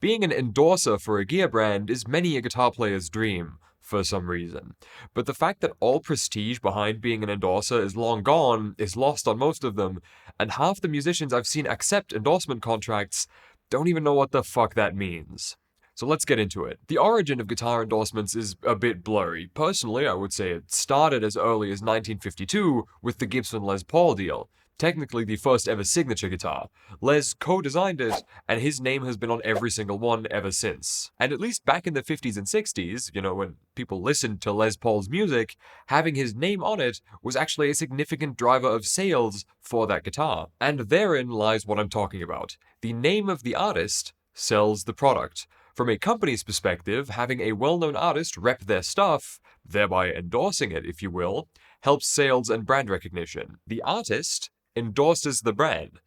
Being an endorser for a gear brand is many a guitar player's dream, for some reason. But the fact that all prestige behind being an endorser is long gone is lost on most of them, and half the musicians I've seen accept endorsement contracts don't even know what the fuck that means. So let's get into it. The origin of guitar endorsements is a bit blurry. Personally, I would say it started as early as 1952 with the Gibson Les Paul deal. Technically the first ever signature guitar. Les co-designed it, and his name has been on every single one ever since. And at least back in the 50s and 60s, when people listened to Les Paul's music, having his name on it was actually a significant driver of sales for that guitar. And therein lies what I'm talking about. The name of the artist sells the product. From a company's perspective, having a well-known artist rep their stuff, thereby endorsing it, if you will, helps sales and brand recognition. The artist endorses the brand,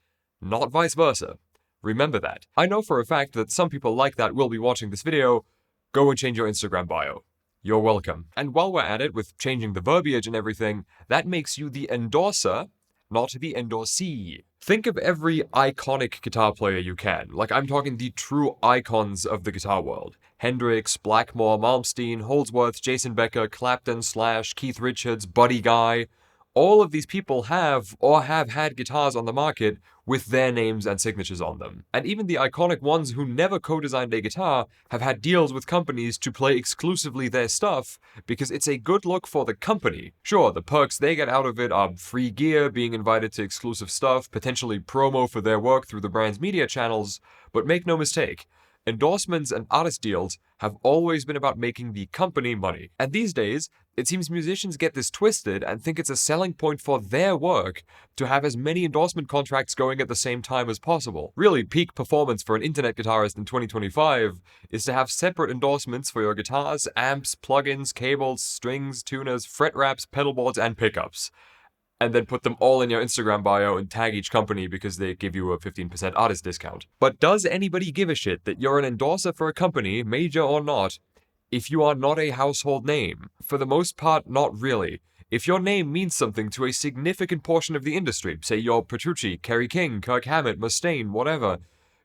not vice versa. Remember that. I know for a fact that some people like that will be watching this video. Go and change your Instagram bio. You're welcome. And while we're at it with changing the verbiage and everything, that makes you the endorser, not the endorsee. Think of every iconic guitar player you can. Like, I'm talking the true icons of the guitar world. Hendrix, Blackmore, Malmsteen, Holdsworth, Jason Becker, Clapton, Slash, Keith Richards, Buddy Guy. All of these people have or have had guitars on the market with their names and signatures on them. And even the iconic ones who never co-designed a guitar have had deals with companies to play exclusively their stuff because it's a good look for the company. Sure, the perks they get out of it are free gear, being invited to exclusive stuff, potentially promo for their work through the brand's media channels, but make no mistake, endorsements and artist deals have always been about making the company money. And these days, it seems musicians get this twisted and think it's a selling point for their work to have as many endorsement contracts going at the same time as possible. Really, peak performance for an internet guitarist in 2025 is to have separate endorsements for your guitars, amps, plugins, cables, strings, tuners, fret wraps, pedal boards, and pickups. And then put them all in your Instagram bio and tag each company because they give you a 15% artist discount. But does anybody give a shit that you're an endorser for a company, major or not, if you are not a household name? For the most part, not really. If your name means something to a significant portion of the industry, say you're Petrucci, Kerry King, Kirk Hammett, Mustaine, whatever,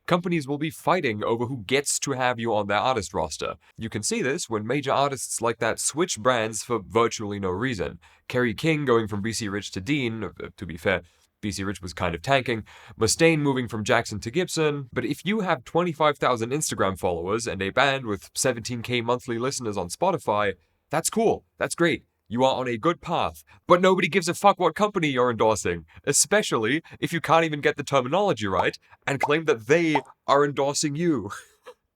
companies will be fighting over who gets to have you on their artist roster. You can see this when major artists like that switch brands for virtually no reason. Kerry King going from BC Rich to Dean, to be fair, BC Rich was kind of tanking, Mustaine moving from Jackson to Gibson, but if you have 25,000 Instagram followers and a band with 17k monthly listeners on Spotify, that's cool, that's great. You are on a good path, but nobody gives a fuck what company you're endorsing, especially if you can't even get the terminology right and claim that they are endorsing you.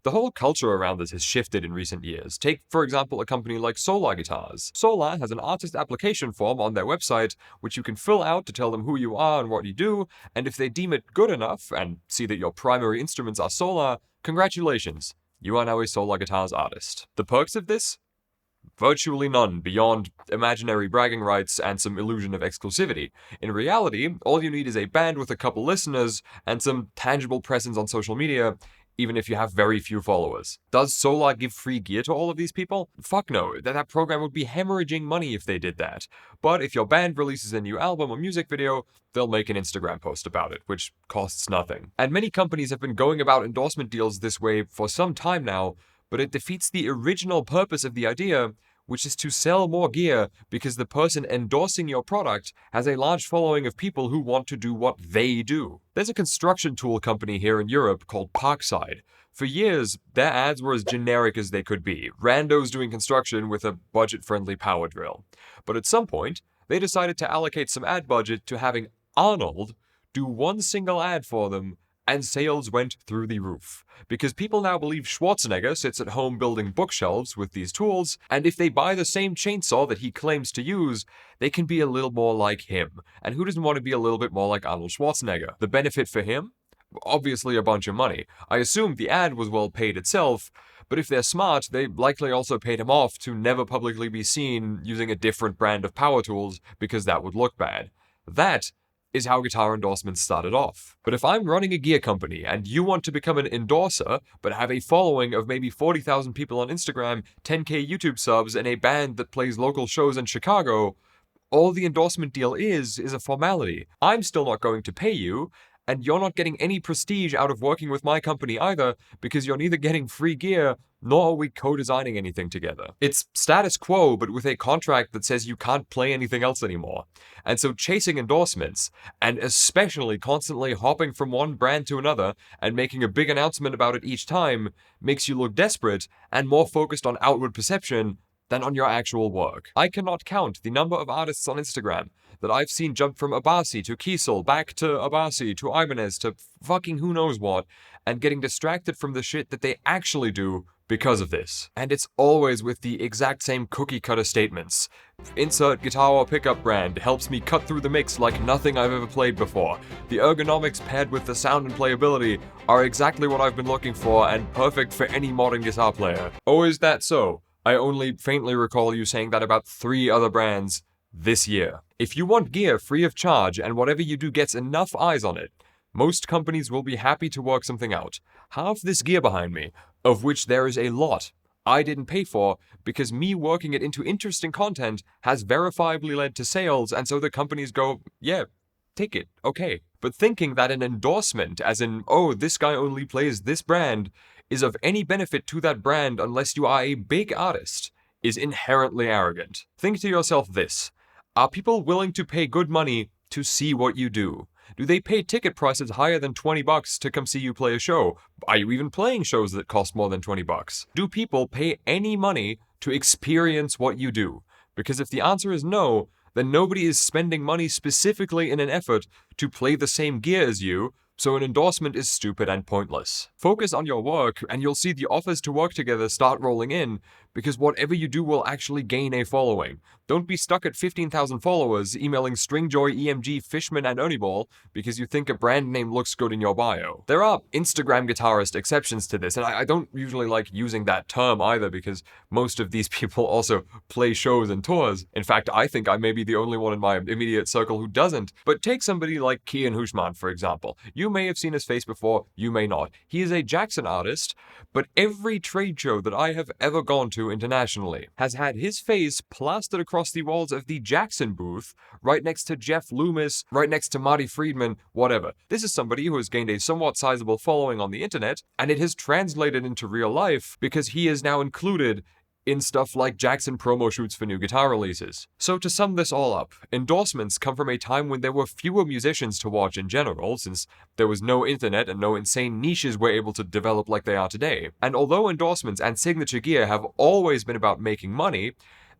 The whole culture around this has shifted in recent years. Take, for example, a company like Solar Guitars. Solar has an artist application form on their website, which you can fill out to tell them who you are and what you do, and if they deem it good enough and see that your primary instruments are Solar, congratulations, you are now a Solar Guitars artist. The perks of this? Virtually none, beyond imaginary bragging rights and some illusion of exclusivity. In reality, all you need is a band with a couple listeners and some tangible presence on social media, even if you have very few followers. Does Solar give free gear to all of these people? Fuck no, that program would be hemorrhaging money if they did that. But if your band releases a new album or music video, they'll make an Instagram post about it, which costs nothing. And many companies have been going about endorsement deals this way for some time now, but it defeats the original purpose of the idea, which is to sell more gear because the person endorsing your product has a large following of people who want to do what they do. There's a construction tool company here in Europe called Parkside. For years, their ads were as generic as they could be, randos doing construction with a budget-friendly power drill. But at some point, they decided to allocate some ad budget to having Arnold do one single ad for them, and sales went through the roof. Because people now believe Schwarzenegger sits at home building bookshelves with these tools, and if they buy the same chainsaw that he claims to use, they can be a little more like him. And who doesn't want to be a little bit more like Arnold Schwarzenegger? The benefit for him? Obviously a bunch of money. I assume the ad was well paid itself, but if they're smart, they likely also paid him off to never publicly be seen using a different brand of power tools because that would look bad. That is how guitar endorsements started off. But if I'm running a gear company and you want to become an endorser, but have a following of maybe 40,000 people on Instagram, 10k YouTube subs, and a band that plays local shows in Chicago, all the endorsement deal is a formality. I'm still not going to pay you, and you're not getting any prestige out of working with my company either, because you're neither getting free gear nor are we co-designing anything together. It's status quo, but with a contract that says you can't play anything else anymore. And so chasing endorsements, and especially constantly hopping from one brand to another and making a big announcement about it each time, makes you look desperate and more focused on outward perception than on your actual work. I cannot count the number of artists on Instagram that I've seen jump from Abasi to Kiesel, back to Abasi, to Ibanez, to fucking who knows what, and getting distracted from the shit that they actually do because of this. And it's always with the exact same cookie cutter statements. Insert guitar or pickup brand helps me cut through the mix like nothing I've ever played before. The ergonomics paired with the sound and playability are exactly what I've been looking for and perfect for any modern guitar player. Oh, is that so? I only faintly recall you saying that about 3 other brands this year. If you want gear free of charge and whatever you do gets enough eyes on it, most companies will be happy to work something out. Half this gear behind me, of which there is a lot, I didn't pay for because me working it into interesting content has verifiably led to sales, and so the companies go, yeah, take it, okay. But thinking that an endorsement, as in, oh, this guy only plays this brand, is of any benefit to that brand unless you are a big artist, is inherently arrogant. Think to yourself this. Are people willing to pay good money to see what you do? Do they pay ticket prices higher than $20 to come see you play a show? Are you even playing shows that cost more than $20? Do people pay any money to experience what you do? Because if the answer is no, then nobody is spending money specifically in an effort to play the same gear as you, so an endorsement is stupid and pointless. Focus on your work, and you'll see the offers to work together start rolling in, because whatever you do will actually gain a following. Don't be stuck at 15,000 followers emailing Stringjoy, EMG, Fishman, and Onyball because you think a brand name looks good in your bio. There are Instagram guitarist exceptions to this, and I don't usually like using that term either because most of these people also play shows and tours. In fact, I think I may be the only one in my immediate circle who doesn't. But take somebody like Kian Hushman, for example. You may have seen his face before, you may not. He is a Jackson artist, but every trade show that I have ever gone to internationally has had his face plastered across the walls of the Jackson booth, right next to Jeff Loomis, right next to Marty Friedman, whatever. This is somebody who has gained a somewhat sizable following on the internet, and it has translated into real life because he is now included in stuff like Jackson promo shoots for new guitar releases. So to sum this all up, endorsements come from a time when there were fewer musicians to watch in general, since there was no internet and no insane niches were able to develop like they are today. And although endorsements and signature gear have always been about making money,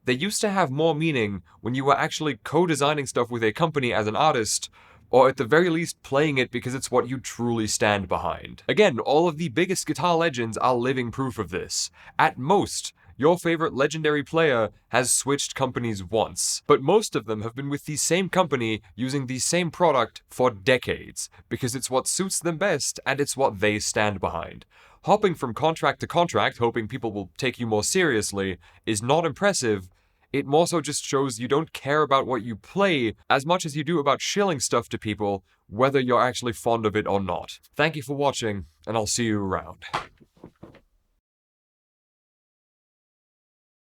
they used to have more meaning when you were actually co-designing stuff with a company as an artist, or at the very least playing it because it's what you truly stand behind. Again, all of the biggest guitar legends are living proof of this. At most, your favorite legendary player has switched companies once, but most of them have been with the same company using the same product for decades, because it's what suits them best and it's what they stand behind. Hopping from contract to contract, hoping people will take you more seriously, is not impressive. It more so just shows you don't care about what you play as much as you do about shilling stuff to people, whether you're actually fond of it or not. Thank you for watching, and I'll see you around.